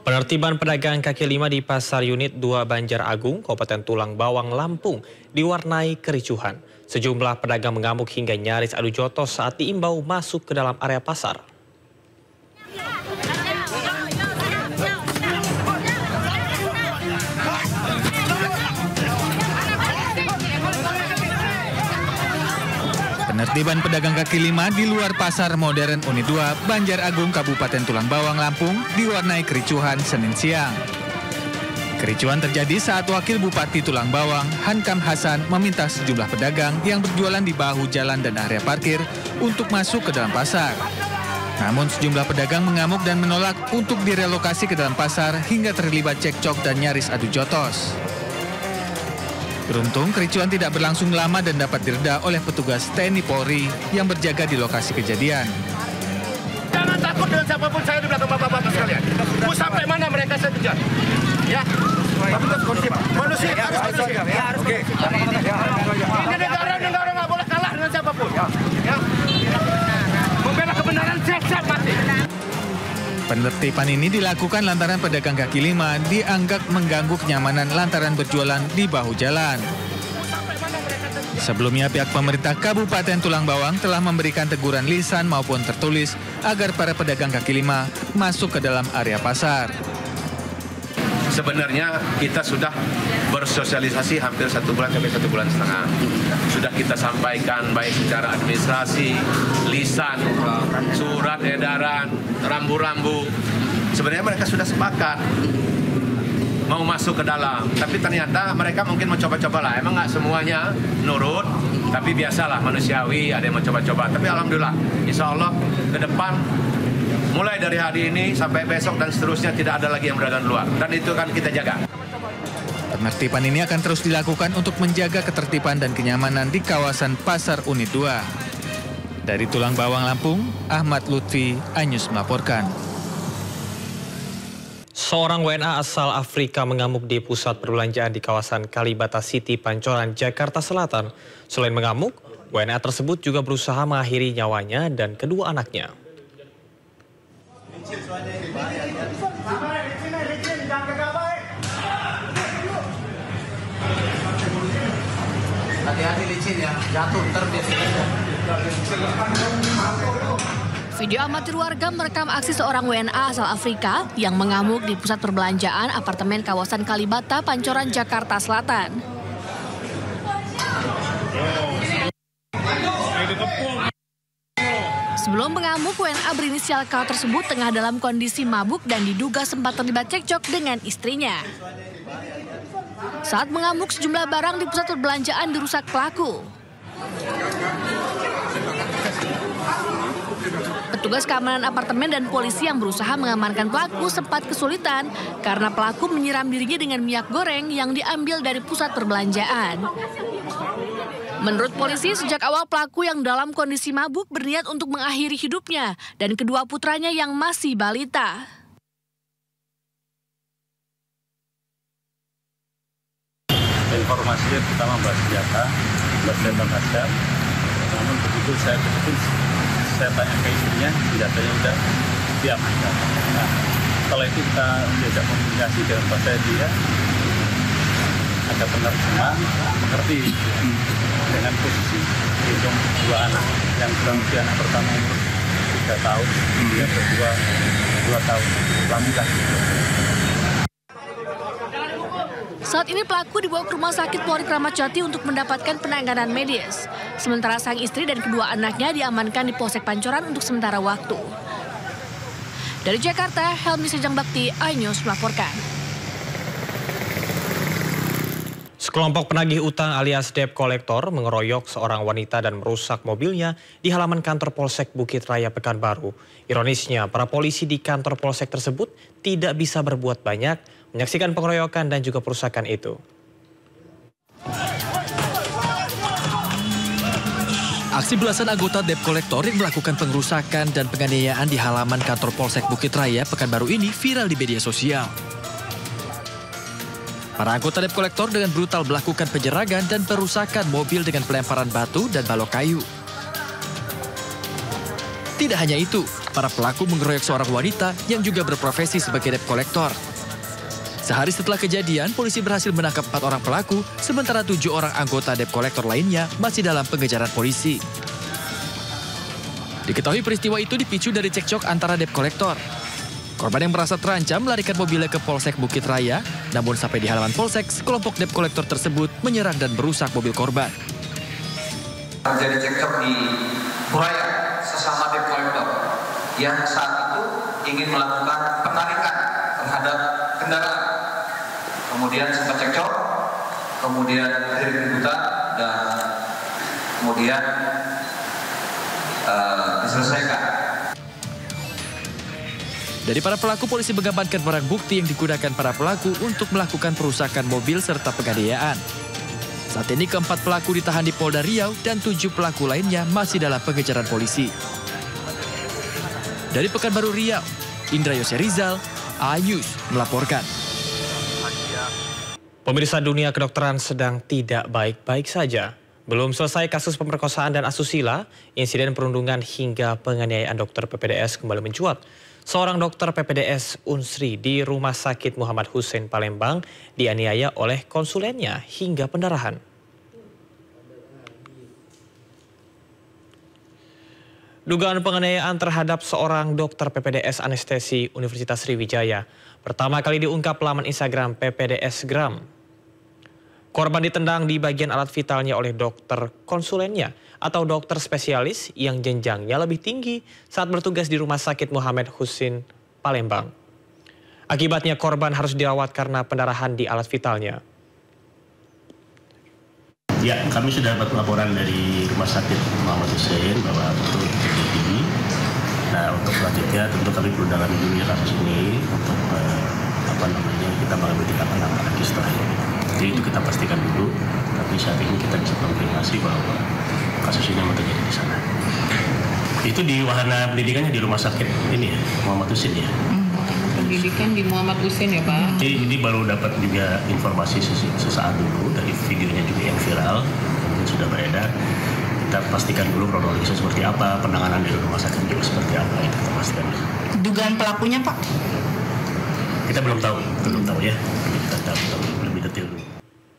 Penertiban pedagang kaki lima di Pasar Unit 2 Banjar Agung, Kabupaten Tulang Bawang, Lampung diwarnai kericuhan. Sejumlah pedagang mengamuk hingga nyaris adu jotos saat diimbau masuk ke dalam area pasar. Penertiban pedagang kaki lima di luar Pasar Modern Unit 2 Banjar Agung, Kabupaten Tulang Bawang, Lampung diwarnai kericuhan Senin siang. Kericuhan terjadi saat Wakil Bupati Tulang Bawang, Hankam Hasan, meminta sejumlah pedagang yang berjualan di bahu jalan dan area parkir untuk masuk ke dalam pasar. Namun sejumlah pedagang mengamuk dan menolak untuk direlokasi ke dalam pasar hingga terlibat cekcok dan nyaris adu jotos. Beruntung kericuhan tidak berlangsung lama dan dapat direda oleh petugas TNI Polri yang berjaga di lokasi kejadian. Jangan takut dengan siapapun, saya di belakang bapak-bapak sekalian. Mau sampai mana mereka saya kejar. Ya, tapi tetap kondusif. Kondusif, harus kondusif. Ya, harus oke. Ini negara nggak boleh kalah dengan siapapun. Ya. Membela kebenaran siap-siap mati. Penertiban ini dilakukan lantaran pedagang kaki lima dianggap mengganggu kenyamanan lantaran berjualan di bahu jalan. Sebelumnya pihak pemerintah Kabupaten Tulang Bawang telah memberikan teguran lisan maupun tertulis agar para pedagang kaki lima masuk ke dalam area pasar. Sebenarnya kita sudah bersosialisasi hampir 1 bulan sampai 1,5 bulan. Sudah kita sampaikan baik secara administrasi, lisan, surat edaran, rambu-rambu. Sebenarnya mereka sudah sepakat mau masuk ke dalam. Tapi ternyata mereka mungkin mencoba-coba lah. Emang nggak semuanya nurut, tapi biasalah manusiawi, ada yang mencoba-coba. Tapi alhamdulillah, insya Allah ke depan mulai dari hari ini sampai besok dan seterusnya tidak ada lagi yang berada di luar. Dan itu kan kita jaga. Penertiban ini akan terus dilakukan untuk menjaga ketertiban dan kenyamanan di kawasan Pasar Unit 2. Dari Tulang Bawang, Lampung, Ahmad Lutfi, iNews melaporkan. Seorang WNA asal Afrika mengamuk di pusat perbelanjaan di kawasan Kalibata City, Pancoran, Jakarta Selatan. Selain mengamuk, WNA tersebut juga berusaha mengakhiri nyawanya dan kedua anaknya. Hati-hati licin ya, jatuh ntar Video amatir warga merekam aksi seorang WNA asal Afrika yang mengamuk di pusat perbelanjaan apartemen kawasan Kalibata, Pancoran, Jakarta Selatan. Sebelum mengamuk, WNA berinisial K tersebut tengah dalam kondisi mabuk dan diduga sempat terlibat cekcok dengan istrinya. Saat mengamuk, sejumlah barang di pusat perbelanjaan dirusak pelaku. Petugas keamanan apartemen dan polisi yang berusaha mengamankan pelaku sempat kesulitan karena pelaku menyiram dirinya dengan minyak goreng yang diambil dari pusat perbelanjaan. Menurut polisi, sejak awal pelaku yang dalam kondisi mabuk berniat untuk mengakhiri hidupnya dan kedua putranya yang masih balita. Informasinya pertama mbak senjata tajam. Namun begitu saya tanya ke istrinya, senjatanya udah siap. Nah, setelah itu kita diajak komunikasi dengan bahasa dia, ada penerjemah mengerti dengan posisi gendong dua anak, yang kurang lebih anak pertama umur 3 tahun, yang kedua 2 tahun, laki-laki. Saat ini pelaku dibawa ke Rumah Sakit Polri Kramat Jati untuk mendapatkan penanganan medis. Sementara sang istri dan kedua anaknya diamankan di Polsek Pancoran untuk sementara waktu. Dari Jakarta, Helmi Sejang Bakti, iNews melaporkan. Sekelompok penagih utang alias debt collector mengeroyok seorang wanita dan merusak mobilnya di halaman kantor Polsek Bukit Raya Pekanbaru. Ironisnya, para polisi di kantor Polsek tersebut tidak bisa berbuat banyak menyaksikan pengeroyokan dan juga perusakan itu. Aksi belasan anggota debt collector yang melakukan pengerusakan dan penganiayaan di halaman kantor Polsek Bukit Raya Pekanbaru ini viral di media sosial. Para anggota debt collector dengan brutal melakukan penyerangan dan perusakan mobil dengan pelemparan batu dan balok kayu. Tidak hanya itu, para pelaku mengeroyok seorang wanita yang juga berprofesi sebagai debt collector. Sehari setelah kejadian, polisi berhasil menangkap 4 orang pelaku, sementara 7 orang anggota debt collector lainnya masih dalam pengejaran polisi. Diketahui peristiwa itu dipicu dari cekcok antara debt collector. Korban yang merasa terancam melarikan mobilnya ke Polsek Bukit Raya, namun sampai di halaman Polsek, sekelompok debt collector tersebut menyerang dan merusak mobil korban. Terjadi cekcok di Puraya sesama debt collector yang saat itu ingin melakukan penarikan terhadap kendaraan. Kemudian sempat cekcok, kemudian keributan dan kemudian diselesaikan. Dari para pelaku, polisi mengamankan barang bukti yang digunakan para pelaku untuk melakukan perusakan mobil serta penganiayaan. Saat ini keempat pelaku ditahan di Polda Riau dan 7 pelaku lainnya masih dalam pengejaran polisi. Dari Pekanbaru Riau, Indra Yose Rizal, iNews melaporkan. Pemirsa, dunia kedokteran sedang tidak baik-baik saja. Belum selesai kasus pemerkosaan dan asusila, insiden perundungan hingga penganiayaan dokter PPDS kembali mencuat. Seorang dokter PPDS Unsri di Rumah Sakit Muhammad Hussein Palembang dianiaya oleh konsulennya hingga pendarahan. Dugaan penganiayaan terhadap seorang dokter PPDS anestesi Universitas Sriwijaya pertama kali diungkap laman Instagram PPDS Gram. Korban ditendang di bagian alat vitalnya oleh dokter konsulennya atau dokter spesialis yang jenjangnya lebih tinggi saat bertugas di Rumah Sakit Muhammad Hussein Palembang. Akibatnya korban harus dirawat karena pendarahan di alat vitalnya. Ya, kami sudah dapat laporan dari Rumah Sakit Muhammad Hussein bahwa betul terjadi. Nah, untuk selanjutnya tentu kami perlu dalami dulu kasus ini untuk kita mengambil tindakan apa lagi setelah ini. Jadi itu kita pastikan dulu, tapi saat ini kita bisa konfirmasi bahwa kasus ini memang terjadi di sana. Itu di wahana pendidikannya di Rumah Sakit ini ya, Muhammad Hussein ya. Pendidikan di Muhammad Hussein ya Pak? Ini baru dapat juga informasi sesaat dulu dari videonya juga yang viral, yang sudah beredar. Kita pastikan dulu kronologisnya seperti apa, penanganan dari rumah sakit juga seperti apa, itu kita pastikan. Dugaan pelakunya Pak? Kita belum tahu ya. Kita tahu lebih detail dulu.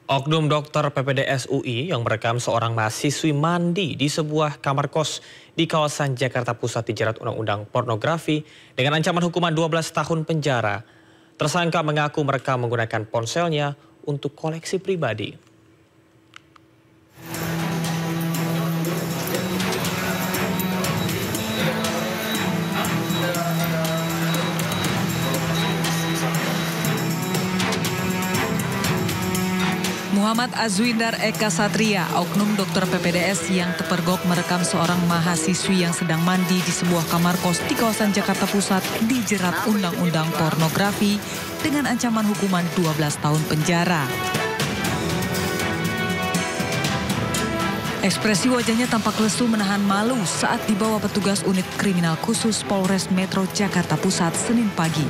Oknum dokter PPDS UI yang merekam seorang mahasiswi mandi di sebuah kamar kos di kawasan Jakarta Pusat dijerat Undang-Undang Pornografi dengan ancaman hukuman 12 tahun penjara. Tersangka mengaku merekam menggunakan ponselnya untuk koleksi pribadi. Muhammad Azwindar Eka Satria, oknum dokter PPDS yang terpergok merekam seorang mahasiswi yang sedang mandi di sebuah kamar kos di kawasan Jakarta Pusat dijerat Undang-Undang Pornografi dengan ancaman hukuman 12 tahun penjara. Ekspresi wajahnya tampak lesu menahan malu saat dibawa petugas unit kriminal khusus Polres Metro Jakarta Pusat Senin pagi.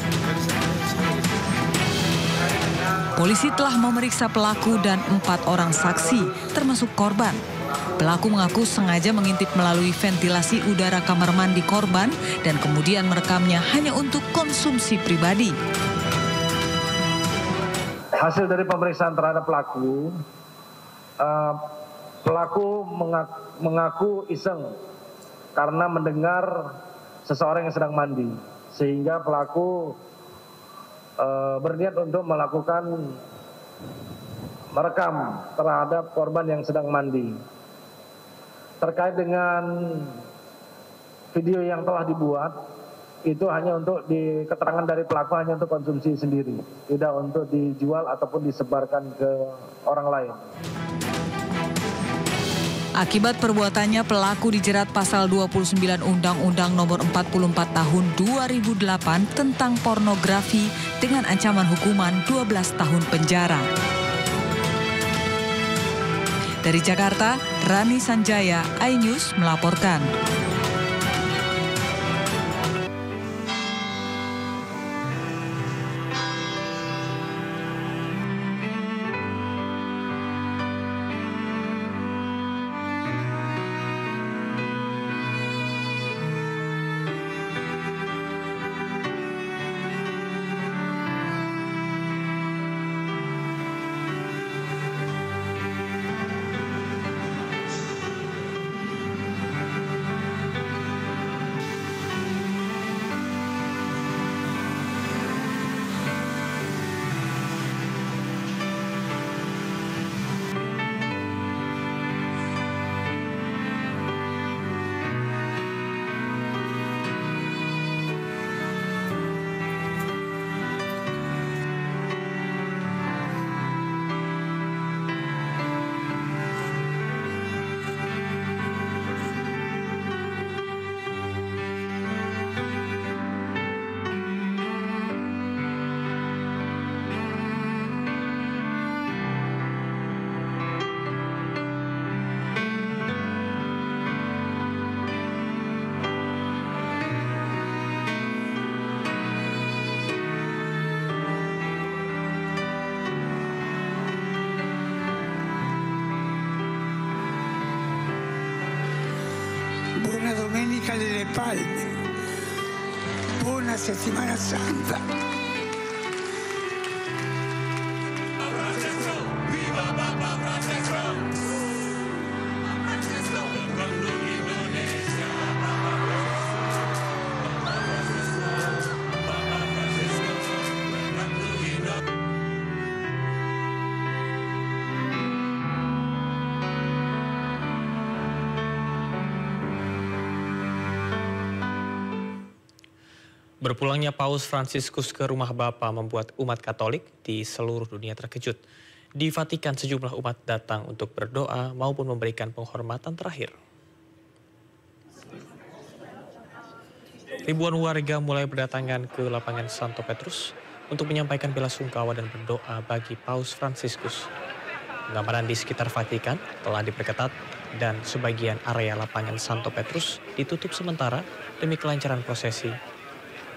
Polisi telah memeriksa pelaku dan 4 orang saksi, termasuk korban. Pelaku mengaku sengaja mengintip melalui ventilasi udara kamar mandi korban dan kemudian merekamnya hanya untuk konsumsi pribadi. Hasil dari pemeriksaan terhadap pelaku, mengaku iseng karena mendengar seseorang yang sedang mandi, sehingga pelaku berniat untuk melakukan merekam terhadap korban yang sedang mandi. Terkait dengan video yang telah dibuat, itu hanya untuk keterangan dari pelaku hanya untuk konsumsi sendiri, tidak untuk dijual ataupun disebarkan ke orang lain. Akibat perbuatannya, pelaku dijerat pasal 29 Undang-Undang Nomor 44 Tahun 2008 tentang pornografi dengan ancaman hukuman 12 tahun penjara. Dari Jakarta, Rani Sanjaya, iNews melaporkan. Palme. Buona settimana santa. Viva Papa Francesco! Berpulangnya Paus Fransiskus ke rumah Bapa membuat umat Katolik di seluruh dunia terkejut. Di Vatikan sejumlah umat datang untuk berdoa maupun memberikan penghormatan terakhir. Ribuan warga mulai berdatangan ke lapangan Santo Petrus untuk menyampaikan bela sungkawa dan berdoa bagi Paus Fransiskus. Pengamanan di sekitar Vatikan telah diperketat dan sebagian area lapangan Santo Petrus ditutup sementara demi kelancaran prosesi.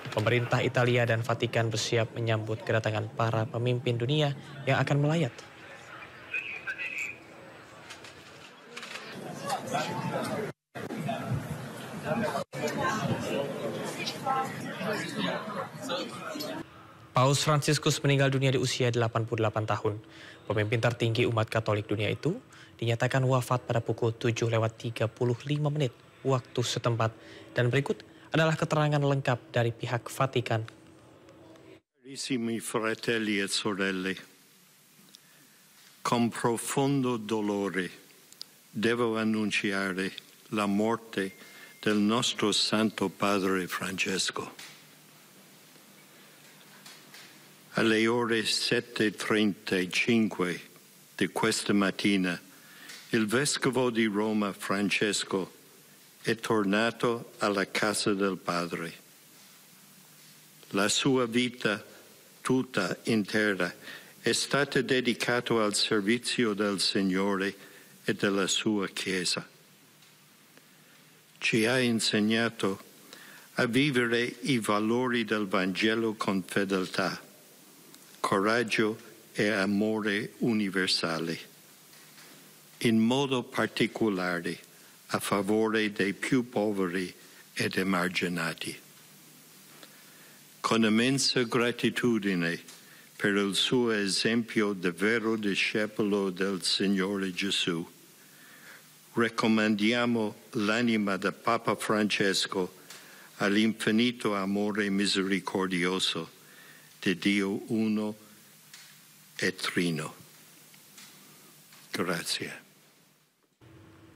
Pemerintah Italia dan Vatikan bersiap menyambut kedatangan para pemimpin dunia yang akan melayat. Paus Fransiskus meninggal dunia di usia 88 tahun. Pemimpin tertinggi umat Katolik dunia itu dinyatakan wafat pada pukul 7:35 waktu setempat. Dan berikut adalah keterangan lengkap dari pihak Vatikan. Carissimi fratelli e sorelle, con profondo dolore devo annunciare la morte del nostro Santo Padre Francesco. Alle ore 7:35 di questa mattina, il Vescovo di Roma Francesco è tornato alla casa del Padre. La sua vita tutta intera è stata dedicata al servizio del Signore e della sua Chiesa. Ci ha insegnato a vivere i valori del Vangelo con fedeltà, coraggio e amore universale, in modo particolare a favore dei più poveri ed emarginati. Con immensa gratitudine per il suo esempio di vero discepolo del Signore Gesù, raccomandiamo l'anima del Papa Francesco all'infinito amore misericordioso di Dio uno e trino. Grazie.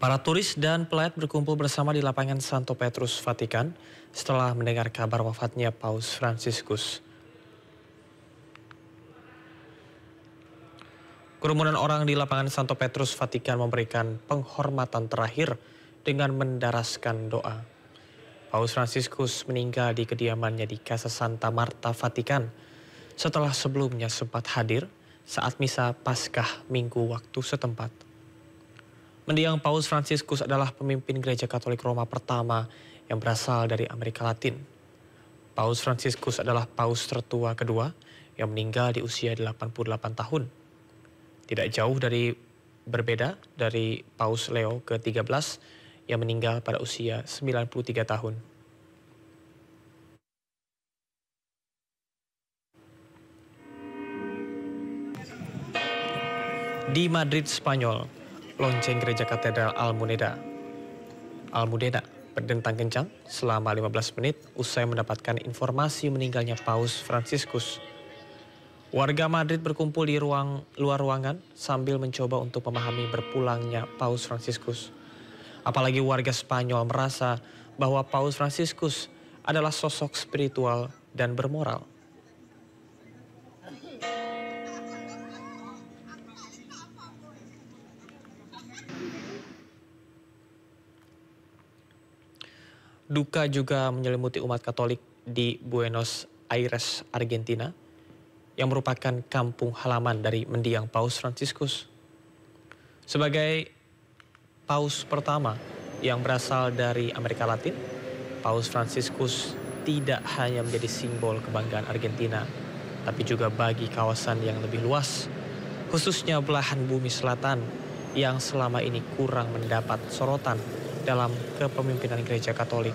Para turis dan pelayat berkumpul bersama di lapangan Santo Petrus, Vatikan setelah mendengar kabar wafatnya Paus Fransiskus. Kerumunan orang di lapangan Santo Petrus, Vatikan memberikan penghormatan terakhir dengan mendaraskan doa. Paus Fransiskus meninggal di kediamannya di Casa Santa Marta, Vatikan setelah sebelumnya sempat hadir saat misa Paskah Minggu waktu setempat. Mendiang Paus Fransiskus adalah pemimpin Gereja Katolik Roma pertama yang berasal dari Amerika Latin. Paus Fransiskus adalah paus tertua kedua yang meninggal di usia 88 tahun. Tidak jauh dari berbeda dari Paus Leo ke-13 yang meninggal pada usia 93 tahun. Di Madrid, Spanyol, lonceng Gereja Katedral Almudena berdentang kencang selama 15 menit usai mendapatkan informasi meninggalnya Paus Fransiskus. Warga Madrid berkumpul di luar ruangan sambil mencoba untuk memahami berpulangnya Paus Fransiskus. Apalagi warga Spanyol merasa bahwa Paus Fransiskus adalah sosok spiritual dan bermoral. Duka juga menyelimuti umat Katolik di Buenos Aires, Argentina, yang merupakan kampung halaman dari mendiang Paus Fransiskus. Sebagai paus pertama yang berasal dari Amerika Latin, Paus Fransiskus tidak hanya menjadi simbol kebanggaan Argentina, tapi juga bagi kawasan yang lebih luas, khususnya belahan bumi selatan yang selama ini kurang mendapat sorotan dalam kepemimpinan Gereja Katolik.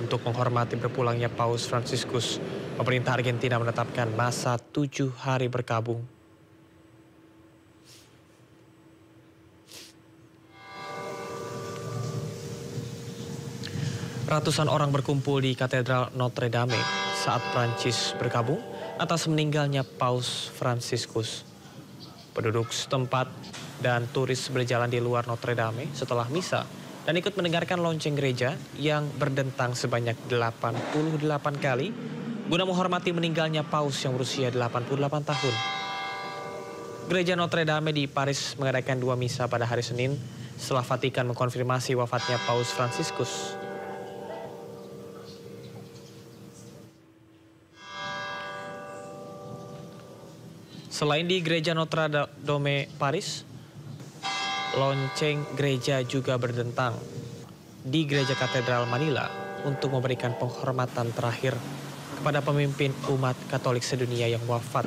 Untuk menghormati berpulangnya Paus Fransiskus, pemerintah Argentina menetapkan masa 7 hari berkabung. Ratusan orang berkumpul di Katedral Notre Dame saat Prancis berkabung atas meninggalnya Paus Fransiskus. Penduduk setempat dan turis berjalan di luar Notre Dame setelah misa dan ikut mendengarkan lonceng gereja yang berdentang sebanyak 88 kali guna menghormati meninggalnya Paus yang berusia 88 tahun. Gereja Notre Dame di Paris mengadakan 2 misa pada hari Senin setelah Vatikan mengkonfirmasi wafatnya Paus Fransiskus. Selain di Gereja Notre Dame Paris, lonceng gereja juga berdentang di Gereja Katedral Manila untuk memberikan penghormatan terakhir kepada pemimpin umat Katolik sedunia yang wafat.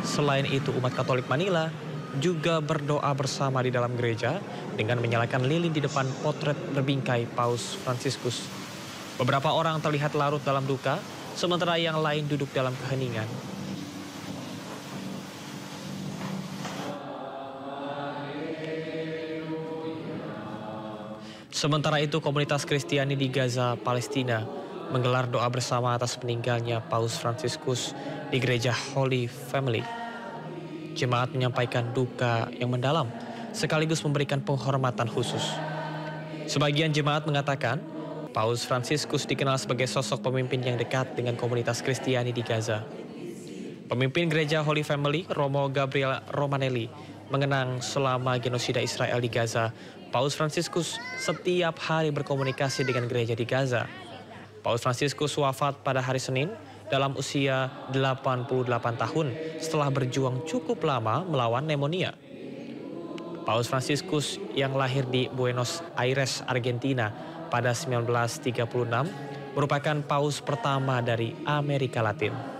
Selain itu, umat Katolik Manila juga berdoa bersama di dalam gereja dengan menyalakan lilin di depan potret berbingkai Paus Fransiskus. Beberapa orang terlihat larut dalam duka, sementara yang lain duduk dalam keheningan. Sementara itu, komunitas Kristiani di Gaza, Palestina, menggelar doa bersama atas meninggalnya Paus Fransiskus di Gereja Holy Family. Jemaat menyampaikan duka yang mendalam, sekaligus memberikan penghormatan khusus. Sebagian jemaat mengatakan, Paus Fransiskus dikenal sebagai sosok pemimpin yang dekat dengan komunitas Kristiani di Gaza. Pemimpin Gereja Holy Family, Romo Gabriel Romanelli, mengenang selama genosida Israel di Gaza, Paus Fransiskus setiap hari berkomunikasi dengan gereja di Gaza. Paus Fransiskus wafat pada hari Senin dalam usia 88 tahun setelah berjuang cukup lama melawan pneumonia. Paus Fransiskus yang lahir di Buenos Aires, Argentina pada 1936 merupakan paus pertama dari Amerika Latin.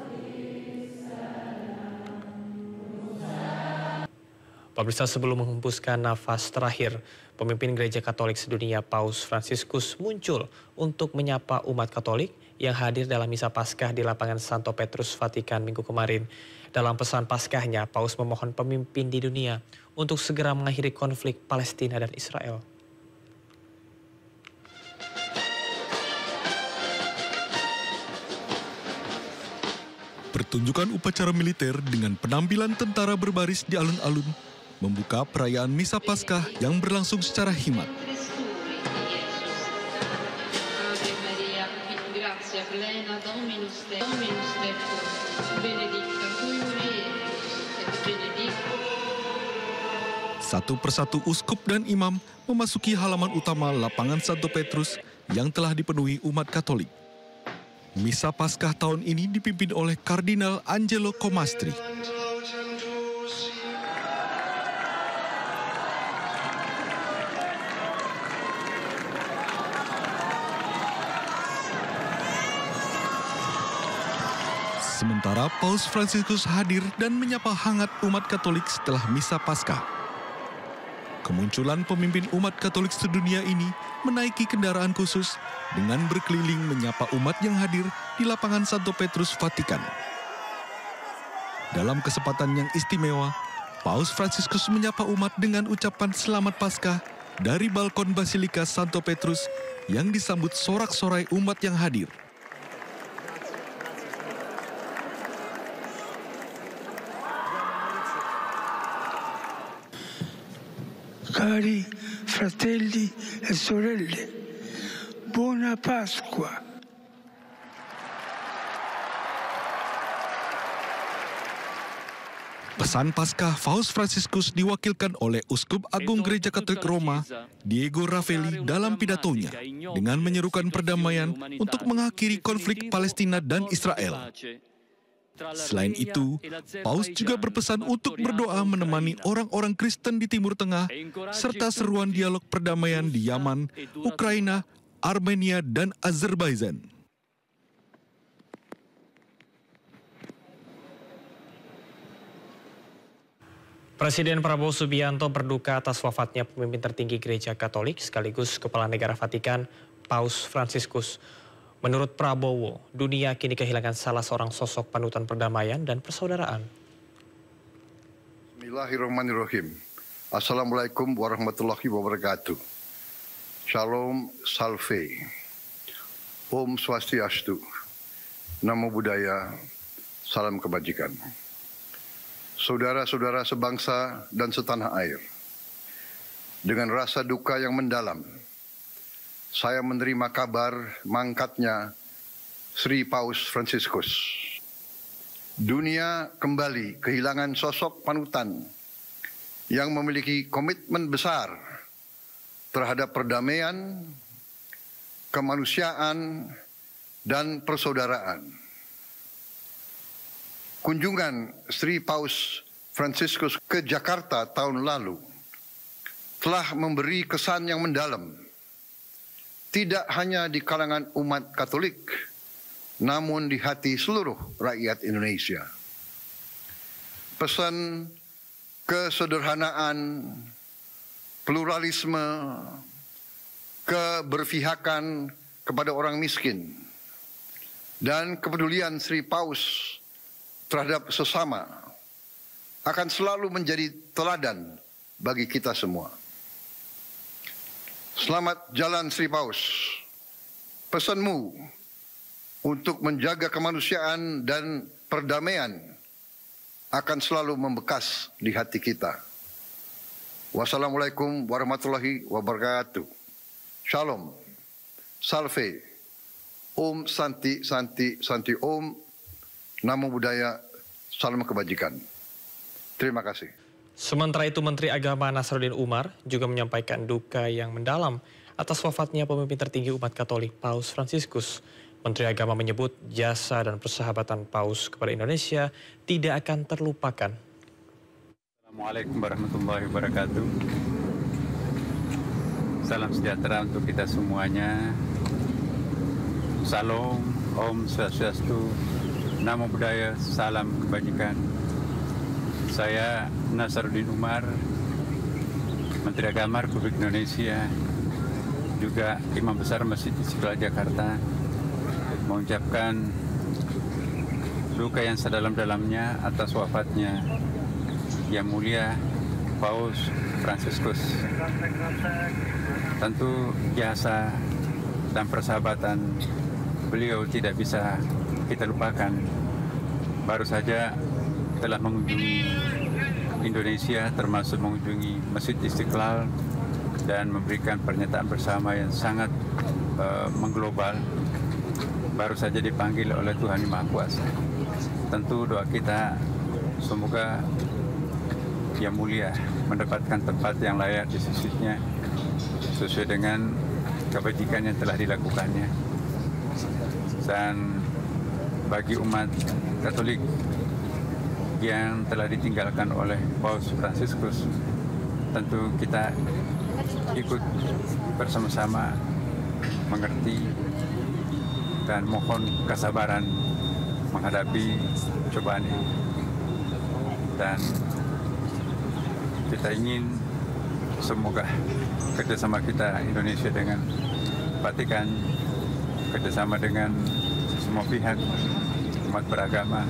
Pemirsa, sebelum menghembuskan nafas terakhir, pemimpin Gereja Katolik sedunia Paus Fransiskus muncul untuk menyapa umat Katolik yang hadir dalam misa Paskah di lapangan Santo Petrus, Vatikan minggu kemarin. Dalam pesan Paskahnya, Paus memohon pemimpin di dunia untuk segera mengakhiri konflik Palestina dan Israel. Pertunjukan upacara militer dengan penampilan tentara berbaris di alun-alun membuka perayaan Misa Paskah yang berlangsung secara khidmat. Satu persatu uskup dan imam memasuki halaman utama lapangan Santo Petrus yang telah dipenuhi umat Katolik. Misa Paskah tahun ini dipimpin oleh Kardinal Angelo Comastri. Sementara Paus Fransiskus hadir dan menyapa hangat umat Katolik setelah Misa Paskah. Kemunculan pemimpin umat Katolik sedunia ini menaiki kendaraan khusus dengan berkeliling menyapa umat yang hadir di lapangan Santo Petrus, Vatikan. Dalam kesempatan yang istimewa, Paus Fransiskus menyapa umat dengan ucapan Selamat Paskah dari balkon Basilika Santo Petrus yang disambut sorak-sorai umat yang hadir. Cari fratelli e sorelle, buona Pasqua. Pesan Paskah Paus Fransiskus diwakilkan oleh Uskup Agung Gereja Katolik Roma, Diego Ravelli, dalam pidatonya dengan menyerukan perdamaian untuk mengakhiri konflik Palestina dan Israel. Selain itu, Paus juga berpesan untuk berdoa menemani orang-orang Kristen di Timur Tengah, serta seruan dialog perdamaian di Yaman, Ukraina, Armenia, dan Azerbaijan. Presiden Prabowo Subianto berduka atas wafatnya pemimpin tertinggi Gereja Katolik sekaligus Kepala Negara Vatikan, Paus Fransiskus. Menurut Prabowo, dunia kini kehilangan salah seorang sosok panutan perdamaian dan persaudaraan. Bismillahirrahmanirrahim. Assalamualaikum warahmatullahi wabarakatuh. Shalom Salve. Om Swastiastu. Namo Buddhaya. Salam kebajikan. Saudara-saudara sebangsa dan setanah air. Dengan rasa duka yang mendalam, saya menerima kabar mangkatnya Sri Paus Fransiskus. Dunia kembali kehilangan sosok panutan yang memiliki komitmen besar terhadap perdamaian, kemanusiaan, dan persaudaraan. Kunjungan Sri Paus Fransiskus ke Jakarta tahun lalu telah memberi kesan yang mendalam, tidak hanya di kalangan umat Katolik, namun di hati seluruh rakyat Indonesia. Pesan kesederhanaan, pluralisme, keberpihakan kepada orang miskin, dan kepedulian Sri Paus terhadap sesama akan selalu menjadi teladan bagi kita semua. Selamat jalan Sri Paus. Pesanmu untuk menjaga kemanusiaan dan perdamaian akan selalu membekas di hati kita. Wassalamualaikum warahmatullahi wabarakatuh. Shalom. Salve. Om Santi Santi Santi Om. Namo Buddhaya. Salam kebajikan. Terima kasih. Sementara itu, Menteri Agama Nasaruddin Umar juga menyampaikan duka yang mendalam atas wafatnya pemimpin tertinggi umat Katolik Paus Fransiskus. Menteri Agama menyebut jasa dan persahabatan Paus kepada Indonesia tidak akan terlupakan. Assalamualaikum warahmatullahi wabarakatuh. Salam sejahtera untuk kita semuanya. Salam, Om Swastiastu, Namo Buddhaya, salam kebajikan. Saya Nasaruddin Umar, Menteri Agama Republik Indonesia, juga Imam Besar Masjid Istiqlal Jakarta, mengucapkan duka yang sedalam-dalamnya atas wafatnya Yang Mulia Paus Fransiskus. Tentu jasa dan persahabatan beliau tidak bisa kita lupakan. Baru saja telah mengunjungi Indonesia, termasuk mengunjungi Masjid Istiqlal dan memberikan pernyataan bersama yang sangat mengglobal. Baru saja dipanggil oleh Tuhan Yang Maha Kuasa. Tentu doa kita semoga Yang Mulia mendapatkan tempat yang layak di sisinya sesuai dengan kebajikan yang telah dilakukannya. Dan bagi umat Katolik yang telah ditinggalkan oleh Paus Fransiskus, tentu kita ikut bersama-sama mengerti dan mohon kesabaran menghadapi cobaan ini. Dan kita ingin semoga kerjasama kita Indonesia dengan Vatikan, kerjasama dengan semua pihak umat beragama,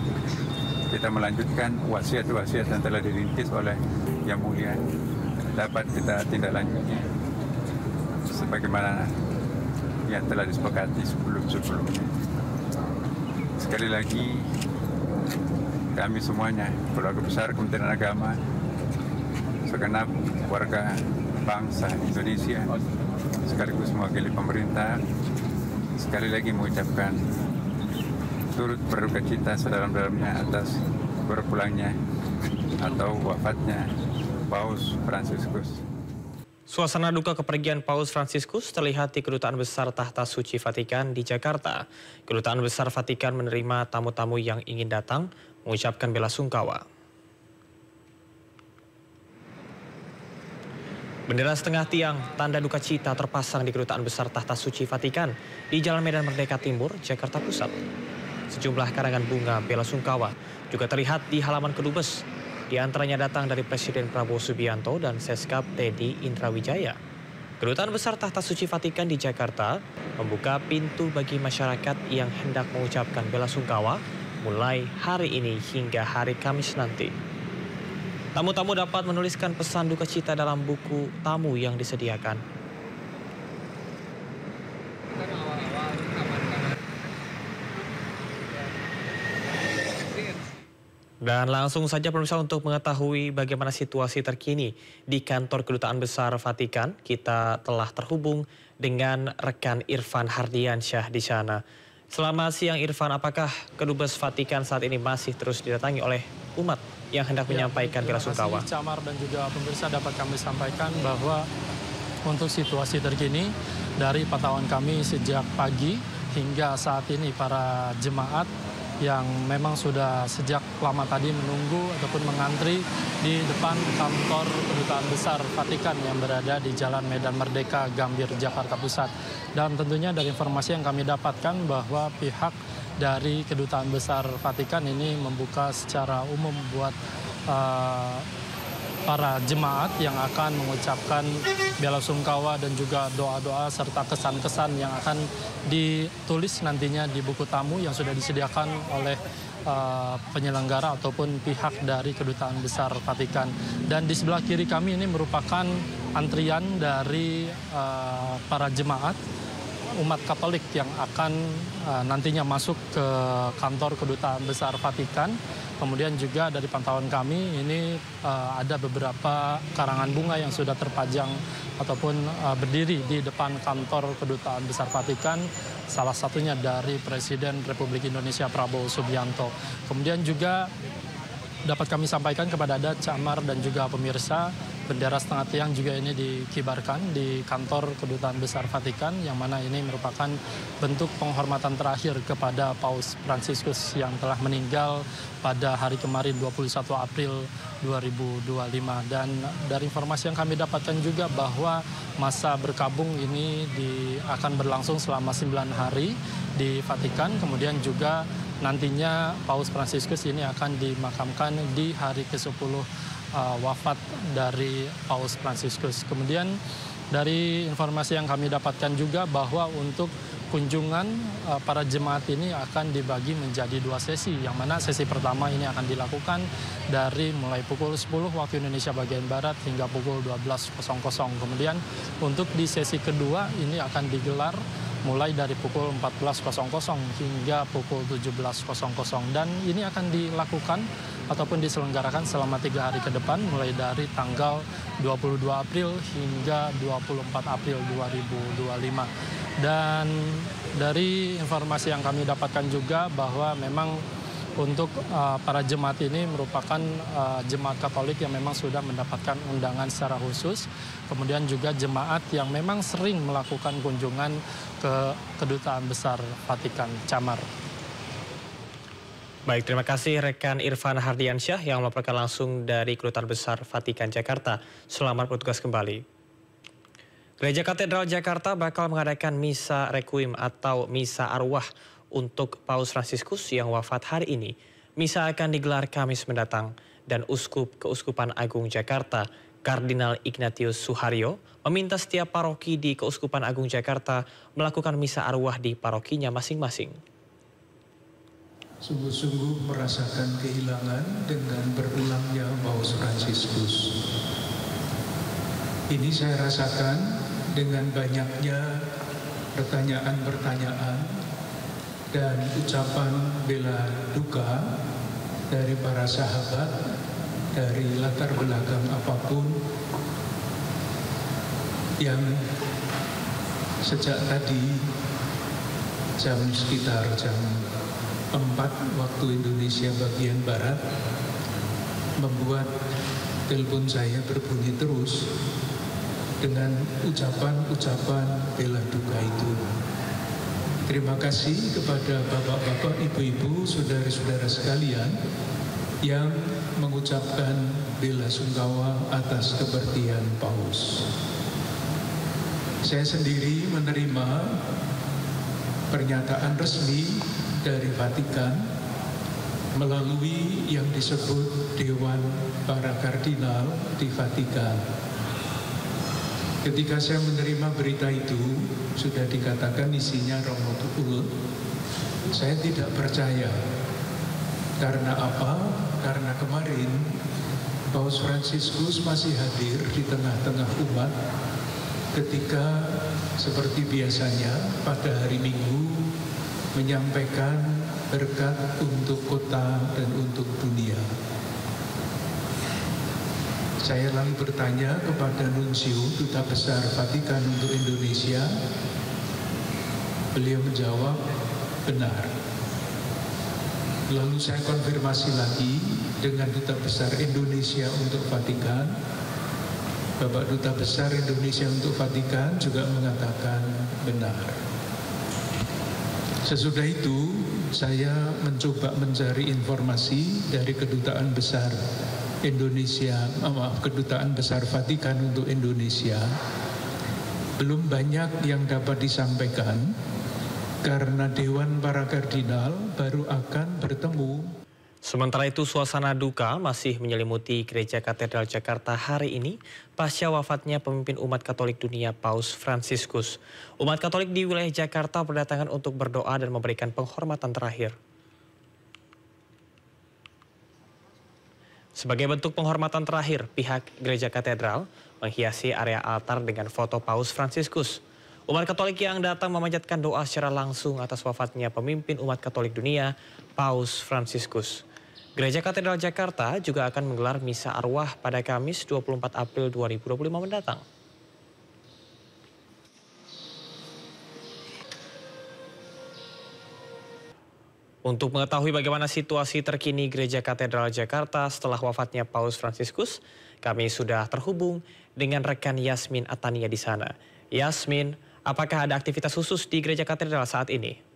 kita melanjutkan wasiat-wasiat yang telah dirintis oleh Yang Mulia dapat kita tindak lanjuti sebagaimana yang telah disepakati sebelum-sebelumnya. Sekali lagi, kami semuanya, keluarga besar Kementerian Agama, segenap warga bangsa Indonesia, sekaligus mewakili pemerintah, sekali lagi mengucapkan turut berduka cita sedalam-dalamnya atas berpulangnya atau wafatnya Paus Fransiskus. Suasana duka kepergian Paus Fransiskus terlihat di Kedutaan Besar Tahta Suci Vatikan di Jakarta. Kedutaan Besar Vatikan menerima tamu-tamu yang ingin datang mengucapkan bela sungkawa. Bendera setengah tiang tanda duka cita terpasang di Kedutaan Besar Tahta Suci Vatikan di Jalan Medan Merdeka Timur, Jakarta Pusat. Sejumlah karangan bunga bela sungkawa juga terlihat di halaman Kedubes. Di antaranya datang dari Presiden Prabowo Subianto dan Seskap Teddy Indrawijaya. Kedutaan Besar Tahta Suci Vatikan di Jakarta membuka pintu bagi masyarakat yang hendak mengucapkan bela sungkawa mulai hari ini hingga hari Kamis nanti. Tamu-tamu dapat menuliskan pesan duka cita dalam buku tamu yang disediakan. Dan langsung saja pemirsa, untuk mengetahui bagaimana situasi terkini di kantor Kedutaan Besar Vatikan, kita telah terhubung dengan rekan Irfan Hardiansyah di sana. Selamat siang Irfan, apakah Kedubes Vatikan saat ini masih terus didatangi oleh umat yang hendak menyampaikan bela sungkawa? Camar dan juga pemirsa, dapat kami sampaikan bahwa untuk situasi terkini dari pantauan kami sejak pagi hingga saat ini, para jemaat yang memang sudah sejak lama tadi menunggu ataupun mengantri di depan kantor Kedutaan Besar Vatikan yang berada di Jalan Medan Merdeka, Gambir, Jakarta Pusat. Dan tentunya dari informasi yang kami dapatkan bahwa pihak dari Kedutaan Besar Vatikan ini membuka secara umum buat para jemaat yang akan mengucapkan bela sungkawa dan juga doa-doa serta kesan-kesan yang akan ditulis nantinya di buku tamu yang sudah disediakan oleh penyelenggara ataupun pihak dari Kedutaan Besar Vatikan. Dan di sebelah kiri kami ini merupakan antrian dari para jemaat umat Katolik yang akan nantinya masuk ke kantor Kedutaan Besar Vatikan. Kemudian juga dari pantauan kami ini ada beberapa karangan bunga yang sudah terpajang ataupun berdiri di depan kantor Kedutaan Besar Vatikan, salah satunya dari Presiden Republik Indonesia Prabowo Subianto. Kemudian juga dapat kami sampaikan kepada Anda, Camar dan juga pemirsa, bendera setengah tiang juga ini dikibarkan di kantor Kedutaan Besar Vatikan, yang mana ini merupakan bentuk penghormatan terakhir kepada Paus Fransiskus yang telah meninggal pada hari kemarin 21 April 2025. Dan dari informasi yang kami dapatkan juga bahwa masa berkabung ini akan berlangsung selama 9 hari di Vatikan. Kemudian juga nantinya Paus Fransiskus ini akan dimakamkan di hari ke-10 wafat dari Paus Fransiskus. Kemudian dari informasi yang kami dapatkan juga bahwa untuk kunjungan para jemaat ini akan dibagi menjadi 2 sesi, yang mana sesi pertama ini akan dilakukan dari mulai pukul 10 waktu Indonesia bagian Barat hingga pukul 12.00. Kemudian untuk di sesi kedua ini akan digelar mulai dari pukul 14.00 hingga pukul 17.00, dan ini akan dilakukan ataupun diselenggarakan selama 3 hari ke depan, mulai dari tanggal 22 April hingga 24 April 2025. Dan dari informasi yang kami dapatkan juga bahwa memang untuk para jemaat ini merupakan jemaat Katolik yang memang sudah mendapatkan undangan secara khusus. Kemudian juga jemaat yang memang sering melakukan kunjungan ke Kedutaan Besar Vatikan. Camar. Baik, terima kasih rekan Irfan Hardiansyah yang melaporkan langsung dari Kedutaan Besar Vatikan Jakarta. Selamat bertugas kembali. Gereja Katedral Jakarta bakal mengadakan misa requiem atau misa arwah untuk Paus Fransiskus yang wafat hari ini. Misa akan digelar Kamis mendatang, dan Uskup Keuskupan Agung Jakarta, Kardinal Ignatius Suharyo, meminta setiap paroki di Keuskupan Agung Jakarta melakukan misa arwah di parokinya masing-masing. Sungguh-sungguh merasakan kehilangan dengan berpulangnya Paus Fransiskus. Ini saya rasakan dengan banyaknya pertanyaan-pertanyaan dan ucapan bela duka dari para sahabat dari latar belakang apapun yang sejak tadi sekitar jam 4 waktu Indonesia bagian Barat membuat telepon saya berbunyi terus dengan ucapan-ucapan bela duka itu. Terima kasih kepada bapak-bapak, ibu-ibu, saudara-saudara sekalian yang mengucapkan bela sungkawa atas kepergian Paus. Saya sendiri menerima pernyataan resmi dari Vatikan melalui yang disebut Dewan Para Kardinal di Vatikan. Ketika saya menerima berita itu, sudah dikatakan isinya Romotul, saya tidak percaya. Karena apa? Karena kemarin Paus Fransiskus masih hadir di tengah-tengah umat ketika seperti biasanya pada hari Minggu menyampaikan berkat untuk kota dan untuk dunia. Saya lalu bertanya kepada Nuncio, Duta Besar Vatikan untuk Indonesia. Beliau menjawab, benar. Lalu saya konfirmasi lagi dengan Duta Besar Indonesia untuk Vatikan. Bapak Duta Besar Indonesia untuk Vatikan juga mengatakan benar. Sesudah itu, saya mencoba mencari informasi dari Kedutaan Besar Indonesia, Kedutaan Besar Vatikan untuk Indonesia. Belum banyak yang dapat disampaikan karena Dewan Para Kardinal baru akan bertemu. Sementara itu, suasana duka masih menyelimuti Gereja Katedral Jakarta hari ini pasca wafatnya pemimpin umat Katolik dunia Paus Fransiskus. Umat Katolik di wilayah Jakarta berdatangan untuk berdoa dan memberikan penghormatan terakhir. Sebagai bentuk penghormatan terakhir, pihak Gereja Katedral menghiasi area altar dengan foto Paus Fransiskus. Umat Katolik yang datang memanjatkan doa secara langsung atas wafatnya pemimpin umat Katolik dunia, Paus Fransiskus. Gereja Katedral Jakarta juga akan menggelar misa arwah pada Kamis 24 April 2025 mendatang. Untuk mengetahui bagaimana situasi terkini Gereja Katedral Jakarta setelah wafatnya Paus Fransiskus, kami sudah terhubung dengan rekan Yasmin Atania di sana. Yasmin, apakah ada aktivitas khusus di Gereja Katedral saat ini?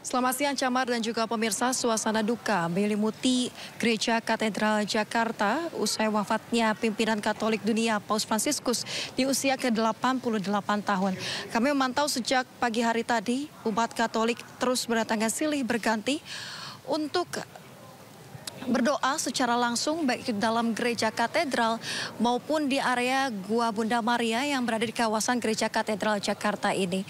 Selamat siang Camar dan juga pemirsa. Suasana duka menyelimuti Gereja Katedral Jakarta usai wafatnya pimpinan Katolik dunia Paus Fransiskus di usia ke-88 tahun. Kami memantau sejak pagi hari tadi umat Katolik terus berdatangan silih berganti untuk berdoa secara langsung baik di dalam Gereja Katedral maupun di area Gua Bunda Maria yang berada di kawasan Gereja Katedral Jakarta ini.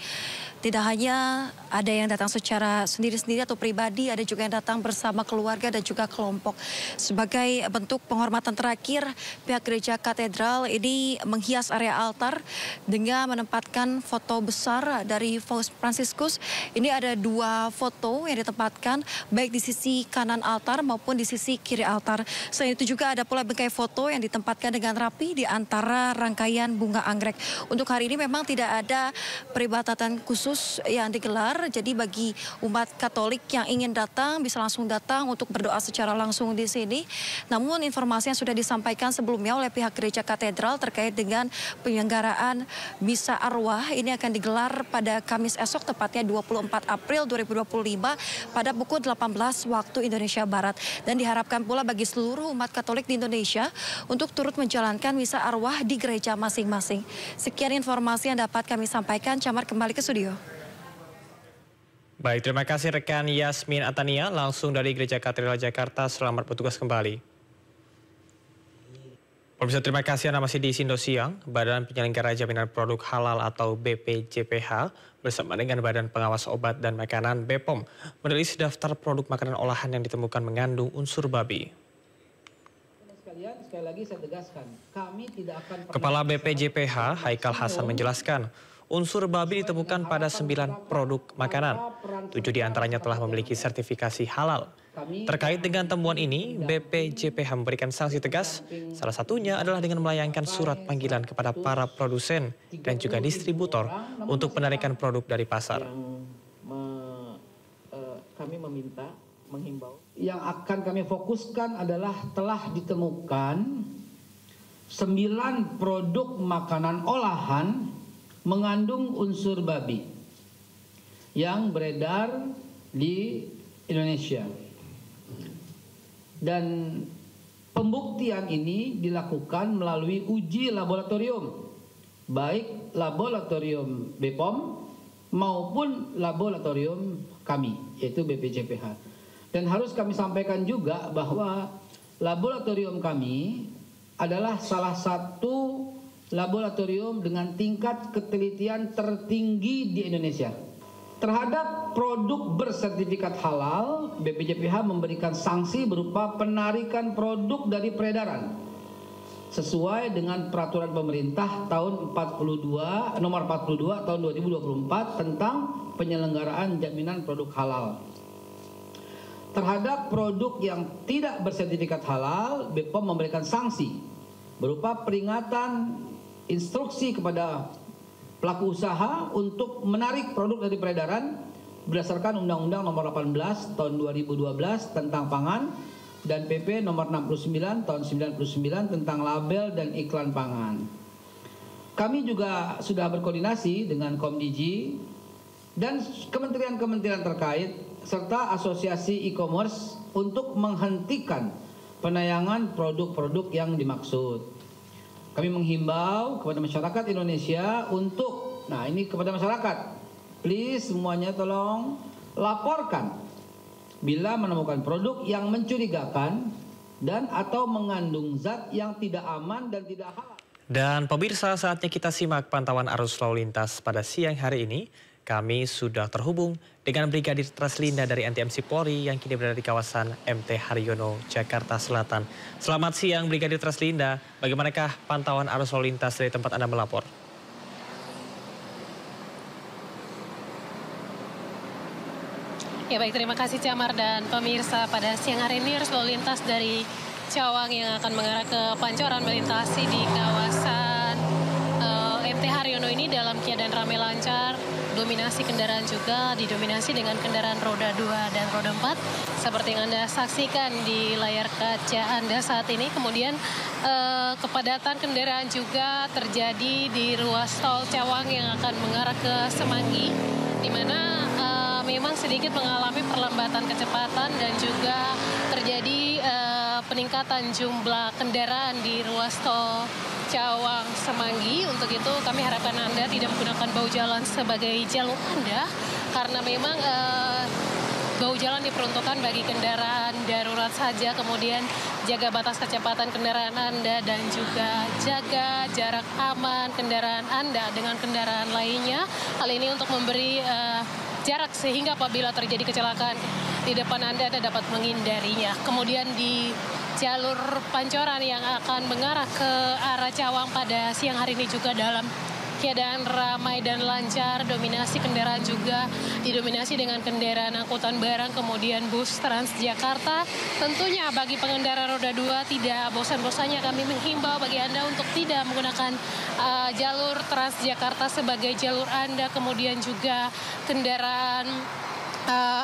Tidak hanya ada yang datang secara sendiri-sendiri atau pribadi, ada juga yang datang bersama keluarga dan juga kelompok. Sebagai bentuk penghormatan terakhir, pihak Gereja Katedral ini menghias area altar dengan menempatkan foto besar dari Paus Fransiskus. Ini ada 2 foto yang ditempatkan baik di sisi kanan altar maupun di sisi kiri altar. Selain itu juga ada pula bingkai foto yang ditempatkan dengan rapi di antara rangkaian bunga anggrek. Untuk hari ini memang tidak ada peribadatan khusus yang digelar, jadi bagi umat Katolik yang ingin datang bisa langsung datang untuk berdoa secara langsung di sini. Namun informasi yang sudah disampaikan sebelumnya oleh pihak Gereja Katedral terkait dengan penyelenggaraan misa arwah ini akan digelar pada Kamis esok, tepatnya 24 April 2025 pada pukul 18 waktu Indonesia Barat, dan diharapkan pula bagi seluruh umat Katolik di Indonesia untuk turut menjalankan misa arwah di gereja masing-masing. Sekian informasi yang dapat kami sampaikan. Camar, kembali ke studio. Baik, terima kasih rekan Yasmin Atania langsung dari Gereja Katedral Jakarta. Selamat bertugas kembali. Pemirsa, terima kasih Anda masih di Sindo Siang. Badan Penyelenggara Jaminan Produk Halal atau BPJPH bersama dengan Badan Pengawas Obat dan Makanan BPOM merilis daftar produk makanan olahan yang ditemukan mengandung unsur babi. Sekali lagi saya tegaskan, kami tidak akan Kepala BPJPH Haikal Hasan menjelaskan, unsur babi ditemukan pada 9 produk makanan. 7 diantaranya telah memiliki sertifikasi halal. Terkait dengan temuan ini, BPJPH memberikan sanksi tegas. Salah satunya adalah dengan melayangkan surat panggilan kepada para produsen dan juga distributor untuk penarikan produk dari pasar. Kami menghimbau. Yang akan kami fokuskan adalah telah ditemukan 9 produk makanan olahan mengandung unsur babi yang beredar di Indonesia. Dan pembuktian ini dilakukan melalui uji laboratorium, baik laboratorium BPOM maupun laboratorium kami, yaitu BPJPH. Dan harus kami sampaikan juga bahwa laboratorium kami adalah salah satu laboratorium dengan tingkat ketelitian tertinggi di Indonesia. Terhadap produk bersertifikat halal, BPJPH memberikan sanksi berupa penarikan produk dari peredaran sesuai dengan peraturan pemerintah tahun nomor 42 tahun 2024 tentang penyelenggaraan jaminan produk halal. Terhadap produk yang tidak bersertifikat halal, BPOM memberikan sanksi berupa peringatan instruksi kepada pelaku usaha untuk menarik produk dari peredaran berdasarkan Undang-Undang Nomor 18 Tahun 2012 tentang pangan dan PP Nomor 69 Tahun 99 tentang label dan iklan pangan. Kami juga sudah berkoordinasi dengan Komdigi dan kementerian-kementerian terkait serta asosiasi e-commerce untuk menghentikan penayangan produk-produk yang dimaksud. Kami menghimbau kepada masyarakat Indonesia untuk, ini kepada masyarakat, please semuanya tolong laporkan bila menemukan produk yang mencurigakan dan atau mengandung zat yang tidak aman dan tidak halal. Dan pemirsa, saatnya kita simak pantauan arus lalu lintas pada siang hari ini. Kami sudah terhubung dengan Brigadir Treslinda dari NTMC Polri yang kini berada di kawasan MT Haryono, Jakarta Selatan. Selamat siang Brigadir Treslinda, bagaimanakah pantauan arus lalu lintas dari tempat Anda melapor? Ya baik, terima kasih Camar dan pemirsa. Pada siang hari ini arus lalu lintas dari Cawang yang akan mengarah ke Pancoran melintasi di kawasan MT Haryono ini dalam keadaan ramai lancar. Dominasi kendaraan juga didominasi dengan kendaraan roda 2 dan roda 4 seperti yang Anda saksikan di layar kaca Anda saat ini. Kemudian kepadatan kendaraan juga terjadi di ruas tol Cawang yang akan mengarah ke Semanggi, di mana memang sedikit mengalami perlambatan kecepatan dan juga terjadi peningkatan jumlah kendaraan di ruas tol Cawang Semanggi. Untuk itu kami harapkan Anda tidak menggunakan bahu jalan sebagai jalur Anda, karena memang bahu jalan diperuntukkan bagi kendaraan darurat saja. Kemudian jaga batas kecepatan kendaraan Anda dan juga jaga jarak aman kendaraan Anda dengan kendaraan lainnya. Hal ini untuk memberi jarak sehingga apabila terjadi kecelakaan di depan Anda dapat menghindarinya. Kemudian di jalur Pancoran yang akan mengarah ke arah Cawang pada siang hari ini juga dalam keadaan ramai dan lancar. Dominasi kendaraan juga didominasi dengan kendaraan angkutan barang, kemudian bus Transjakarta. Tentunya bagi pengendara roda 2 tidak bosan-bosannya kami menghimbau bagi Anda untuk tidak menggunakan jalur Transjakarta sebagai jalur Anda. Kemudian juga kendaraan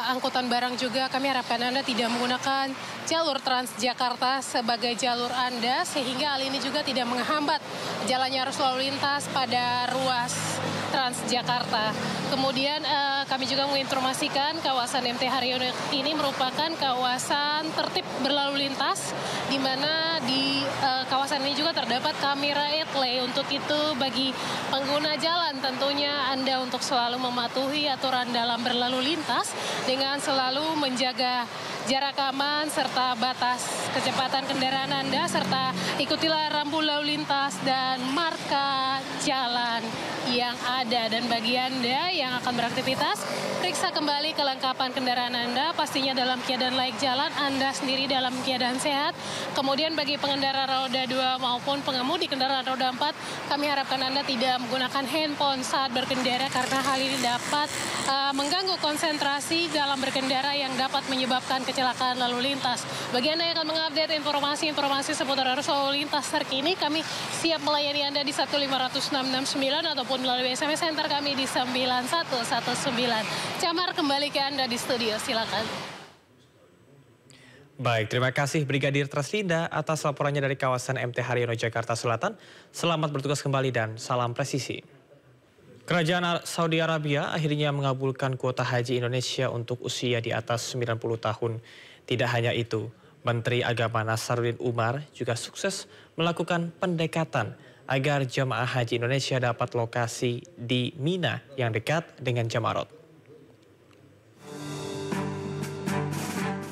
angkutan barang juga kami harapkan Anda tidak menggunakan jalur Transjakarta sebagai jalur Anda, sehingga hal ini juga tidak menghambat jalannya arus lalu lintas pada ruas Transjakarta. Kemudian kami juga menginformasikan kawasan MT Haryono ini merupakan kawasan tertib berlalu lintas, di mana di kawasan ini juga terdapat kamera etle. Untuk itu bagi pengguna jalan tentunya Anda untuk selalu mematuhi aturan dalam berlalu lintas dengan selalu menjaga jarak aman serta batas kecepatan kendaraan Anda, serta ikutilah rambu lalu lintas dan marka jalan yang ada. Dan bagi Anda yang akan beraktivitas, periksa kembali kelengkapan kendaraan Anda, pastinya dalam keadaan layak jalan, Anda sendiri dalam keadaan sehat. Kemudian bagi pengendara roda 2 maupun pengemudi kendaraan roda 4, kami harapkan Anda tidak menggunakan handphone saat berkendara, karena hal ini dapat mengganggu konsentrasi dalam berkendara yang dapat menyebabkan kecelakaan lalu lintas. Bagi Anda yang akan mengupdate informasi seputar arus lalu lintas terkini, kami siap melayani Anda di 1500669 ataupun melalui SMS center kami di 9119. Camar, kembali ke Anda di studio, silakan. Baik, terima kasih Brigadir Treslinda atas laporannya dari kawasan MT Haryono, Jakarta Selatan. Selamat bertugas kembali dan salam presisi. Kerajaan Saudi Arabia akhirnya mengabulkan kuota haji Indonesia untuk usia di atas 90 tahun. Tidak hanya itu, Menteri Agama Nasaruddin Umar juga sukses melakukan pendekatan agar jemaah haji Indonesia dapat lokasi di Mina yang dekat dengan Jamarot.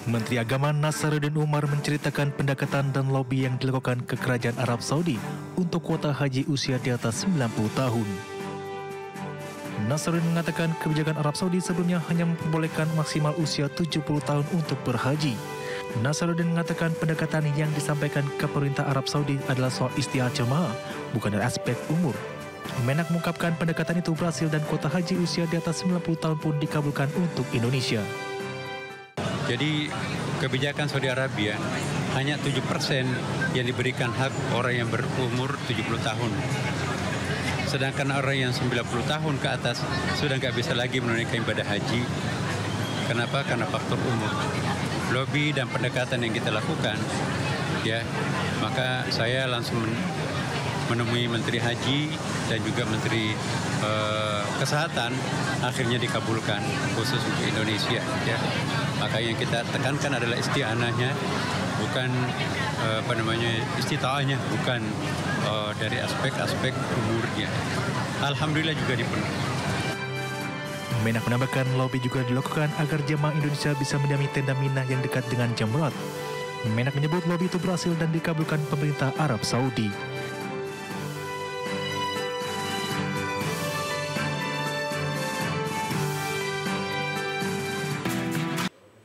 Menteri Agama Nasaruddin Umar menceritakan pendekatan dan lobi yang dilakukan ke Kerajaan Arab Saudi untuk kuota haji usia di atas 90 tahun. Nasaruddin mengatakan kebijakan Arab Saudi sebelumnya hanya memperbolehkan maksimal usia 70 tahun untuk berhaji. Nasaruddin mengatakan pendekatan yang disampaikan ke pemerintah Arab Saudi adalah soal istiadat jemaah, bukan dari aspek umur. Menak mengungkapkan pendekatan itu berhasil dan kuota haji usia di atas 90 tahun pun dikabulkan untuk Indonesia. Jadi kebijakan Saudi Arabia hanya 7% yang diberikan hak orang yang berumur 70 tahun. Sedangkan orang yang 90 tahun ke atas sudah nggak bisa lagi menunaikan ibadah haji. Kenapa? Karena faktor umur. Lobby dan pendekatan yang kita lakukan, ya, maka saya langsung menemui Menteri Haji dan juga Menteri Kesehatan, akhirnya dikabulkan khusus untuk Indonesia, ya. Maka yang kita tekankan adalah isti'anahnya, bukan istita'ahnya, bukan dari aspek-aspek umurnya. Alhamdulillah juga dipenuhi. Menak menambahkan lobby juga dilakukan agar jemaah Indonesia bisa mendiami tenda Mina yang dekat dengan Jamrat. Menak menyebut lobby itu berhasil dan dikabulkan pemerintah Arab Saudi.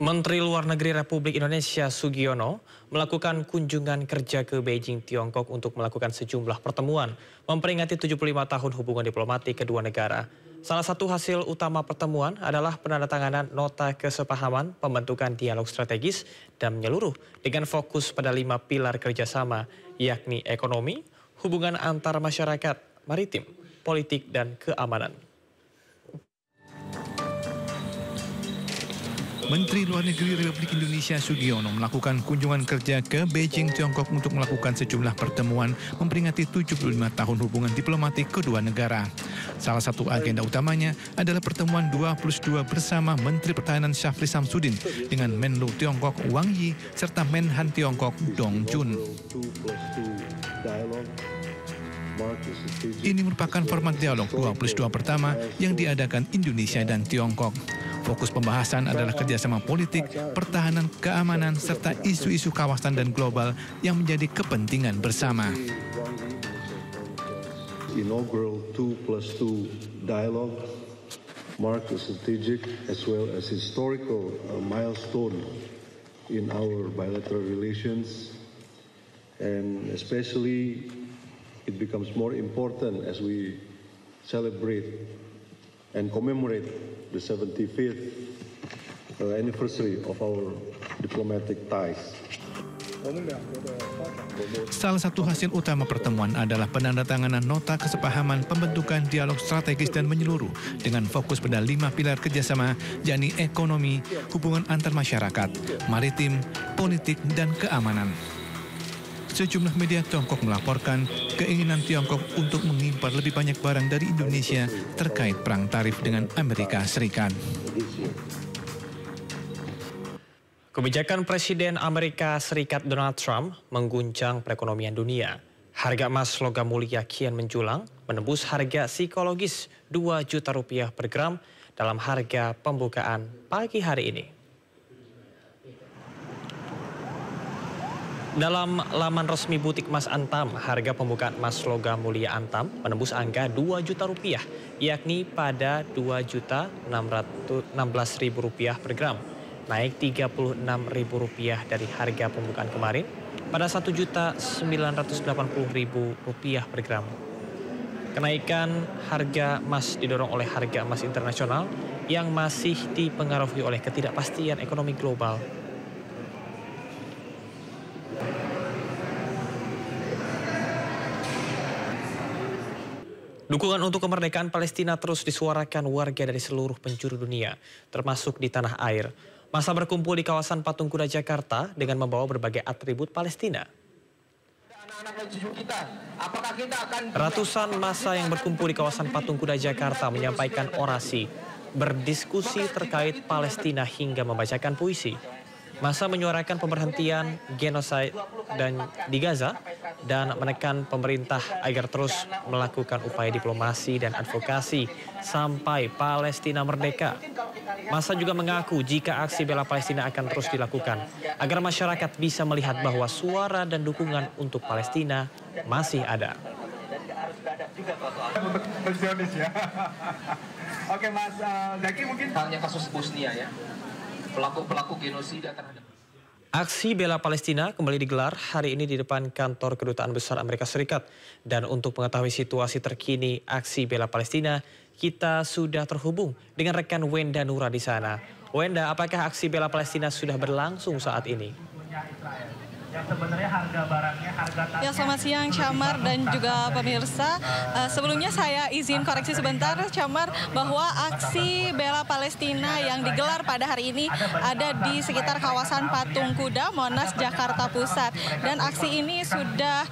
Menteri Luar Negeri Republik Indonesia Sugiono melakukan kunjungan kerja ke Beijing, Tiongkok untuk melakukan sejumlah pertemuan memperingati 75 tahun hubungan diplomatik kedua negara. Salah satu hasil utama pertemuan adalah penandatanganan nota kesepahaman pembentukan dialog strategis dan menyeluruh dengan fokus pada 5 pilar kerjasama, yakni ekonomi, hubungan antar masyarakat, maritim, politik, dan keamanan. Menteri Luar Negeri Republik Indonesia Sugiono melakukan kunjungan kerja ke Beijing, Tiongkok untuk melakukan sejumlah pertemuan memperingati 75 tahun hubungan diplomatik kedua negara. Salah satu agenda utamanya adalah pertemuan 2+2 bersama Menteri Pertahanan Syafri Samsudin dengan Menlu Tiongkok Wang Yi serta Menhan Tiongkok Dong Jun. Ini merupakan format dialog 2+2 pertama yang diadakan Indonesia dan Tiongkok. Fokus pembahasan adalah kerjasama politik, pertahanan, keamanan, serta isu-isu kawasan dan global yang menjadi kepentingan bersama. Inaugural 2+2 dialogue marked a strategic as well as historical milestone in our bilateral relations, and especially it becomes more important as we celebrate and commemorate the 75th anniversary of our diplomatic ties. Salah satu hasil utama pertemuan adalah penandatanganan nota kesepahaman pembentukan dialog strategis dan menyeluruh dengan fokus pada 5 pilar kerjasama, yakni ekonomi, hubungan antar masyarakat, maritim, politik, dan keamanan. Sejumlah media Tiongkok melaporkan keinginan Tiongkok untuk mengimpor lebih banyak barang dari Indonesia terkait perang tarif dengan Amerika Serikat. Kebijakan Presiden Amerika Serikat Donald Trump mengguncang perekonomian dunia. Harga emas logam mulia kian menjulang, menembus harga psikologis 2 juta rupiah per gram dalam harga pembukaan pagi hari ini. Dalam laman resmi butik emas Antam, harga pembukaan emas logam mulia Antam menembus angka 2 juta rupiah, yakni pada 2.616.000 rupiah per gram, naik 36.000 rupiah dari harga pembukaan kemarin pada 1.980.000 rupiah per gram. Kenaikan harga emas didorong oleh harga emas internasional yang masih dipengaruhi oleh ketidakpastian ekonomi global. Dukungan untuk kemerdekaan Palestina terus disuarakan warga dari seluruh penjuru dunia, termasuk di tanah air. Massa berkumpul di kawasan Patung Kuda Jakarta dengan membawa berbagai atribut Palestina. Ratusan massa yang berkumpul di kawasan Patung Kuda Jakarta menyampaikan orasi, berdiskusi terkait Palestina hingga membacakan puisi. Massa menyuarakan pemberhentian genosid dan di Gaza dan menekan pemerintah agar terus melakukan upaya diplomasi dan advokasi sampai Palestina merdeka. Massa juga mengaku jika aksi bela Palestina akan terus dilakukan agar masyarakat bisa melihat bahwa suara dan dukungan untuk Palestina masih ada. Oke Mas Zaki, mungkin halnya kasus Bosnia ya, pelaku genosida terhadap. Aksi bela Palestina kembali digelar hari ini di depan kantor Kedutaan Besar Amerika Serikat. Dan untuk mengetahui situasi terkini aksi bela Palestina, kita sudah terhubung dengan rekan Wenda Nura di sana. Wenda, apakah aksi bela Palestina sudah berlangsung saat ini? Yang sebenarnya harga barangnya, harga tasnya. Ya, selamat siang Camar dan juga pemirsa. Sebelumnya saya izin koreksi sebentar Camar, bahwa aksi bela Palestina yang digelar pada hari ini ada di sekitar kawasan Patung Kuda, Monas, Jakarta Pusat. Dan aksi ini sudah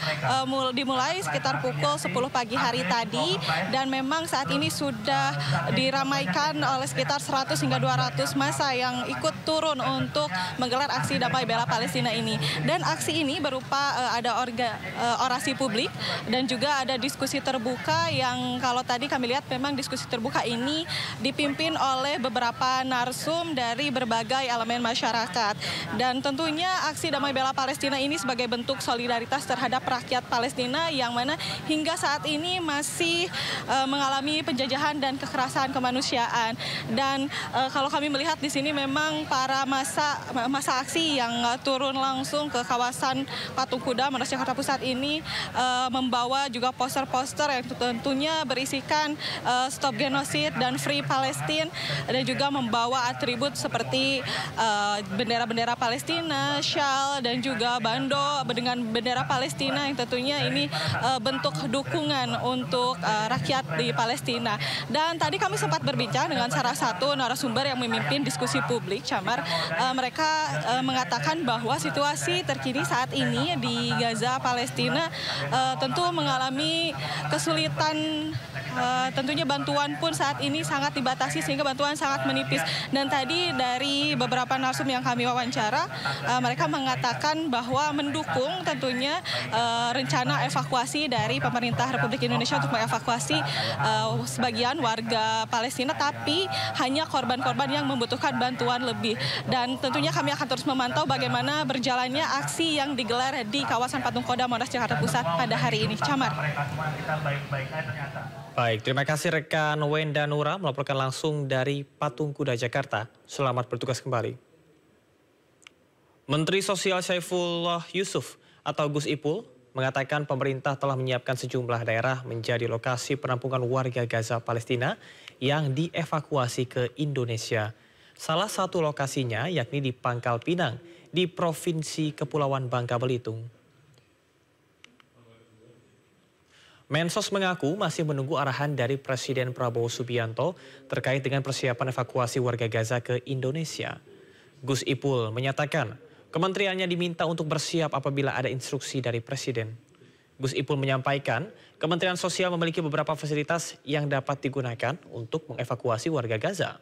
dimulai sekitar pukul 10 pagi hari tadi, dan memang saat ini sudah diramaikan oleh sekitar 100 hingga 200 massa yang ikut turun untuk menggelar aksi damai bela Palestina ini. Dan aksi ini berupa ada orasi publik dan juga ada diskusi terbuka yang kalau tadi kami lihat memang diskusi terbuka ini dipimpin oleh beberapa narsum dari berbagai elemen masyarakat. Dan tentunya aksi damai bela Palestina ini sebagai bentuk solidaritas terhadap rakyat Palestina yang mana hingga saat ini masih mengalami penjajahan dan kekerasan kemanusiaan. Dan kalau kami melihat di sini memang para massa aksi yang turun langsung ke kawasan Patung Kuda, Monas, Jakarta Pusat ini membawa juga poster-poster yang tentunya berisikan Stop Genosid dan Free Palestine, dan juga membawa atribut seperti bendera-bendera Palestina, syal, dan juga bando dengan bendera Palestina yang tentunya ini bentuk dukungan untuk rakyat di Palestina. Dan tadi kami sempat berbincang dengan salah satu narasumber yang memimpin diskusi publik, Camar. Mereka mengatakan bahwa situasi terkini saat ini di Gaza, Palestina tentu mengalami kesulitan. Tentunya bantuan pun saat ini sangat dibatasi sehingga bantuan sangat menipis. Dan tadi dari beberapa narsum yang kami wawancara, mereka mengatakan bahwa mendukung tentunya rencana evakuasi dari pemerintah Republik Indonesia untuk mengevakuasi sebagian warga Palestina, tapi hanya korban-korban yang membutuhkan bantuan lebih. Dan tentunya kami akan terus memantau bagaimana berjalannya aksi yang digelar di kawasan Patung Kuda, Monas, Jakarta Pusat pada hari ini. Camar. Baik, terima kasih rekan Wenda Nura melaporkan langsung dari Patung Kuda, Jakarta. Selamat bertugas kembali. Menteri Sosial Saifullah Yusuf atau Gus Ipul mengatakan pemerintah telah menyiapkan sejumlah daerah menjadi lokasi penampungan warga Gaza Palestina yang dievakuasi ke Indonesia. Salah satu lokasinya yakni di Pangkal Pinang di Provinsi Kepulauan Bangka Belitung. Mensos mengaku masih menunggu arahan dari Presiden Prabowo Subianto terkait dengan persiapan evakuasi warga Gaza ke Indonesia. Gus Ipul menyatakan kementeriannya diminta untuk bersiap apabila ada instruksi dari Presiden. Gus Ipul menyampaikan Kementerian Sosial memiliki beberapa fasilitas yang dapat digunakan untuk mengevakuasi warga Gaza.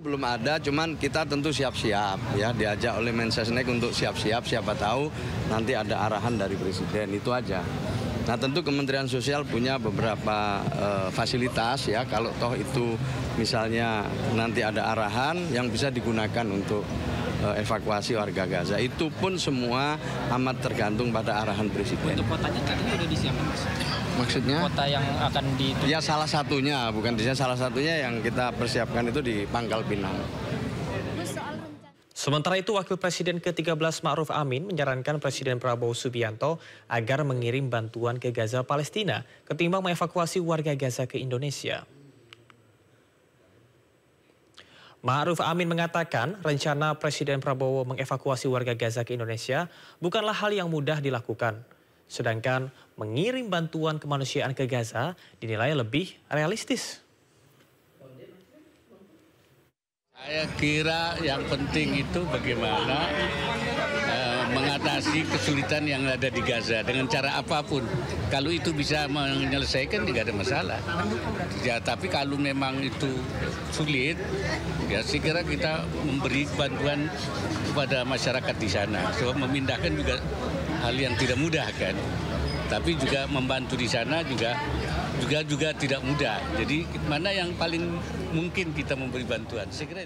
Belum ada, cuman kita tentu siap-siap ya, diajak oleh Mensesnek untuk siap-siap, siapa tahu nanti ada arahan dari Presiden, itu aja. Nah tentu Kementerian Sosial punya beberapa fasilitas ya, kalau toh itu misalnya nanti ada arahan yang bisa digunakan untuk evakuasi warga Gaza. Itu pun semua amat tergantung pada arahan Presiden. Untuk kotanya katanya udah disiapkan, Mas? Maksudnya? Kota yang akan dituju. Ya salah satunya, bukan di salah satunya yang kita persiapkan itu di Pangkal Pinang. Sementara itu, Wakil Presiden ke-13 Ma'ruf Amin menyarankan Presiden Prabowo Subianto agar mengirim bantuan ke Gaza Palestina ketimbang mengevakuasi warga Gaza ke Indonesia. Ma'ruf Amin mengatakan rencana Presiden Prabowo mengevakuasi warga Gaza ke Indonesia bukanlah hal yang mudah dilakukan. Sedangkan mengirim bantuan kemanusiaan ke Gaza dinilai lebih realistis. Saya kira yang penting itu bagaimana mengatasi kesulitan yang ada di Gaza dengan cara apapun. Kalau itu bisa menyelesaikan tidak ada masalah. Ya, tapi kalau memang itu sulit, ya saya kira kita memberi bantuan kepada masyarakat di sana. Sebab memindahkan juga hal yang tidak mudah kan. Tapi juga membantu di sana juga juga tidak mudah. Jadi mana yang paling mungkin kita memberi bantuan? Saya kira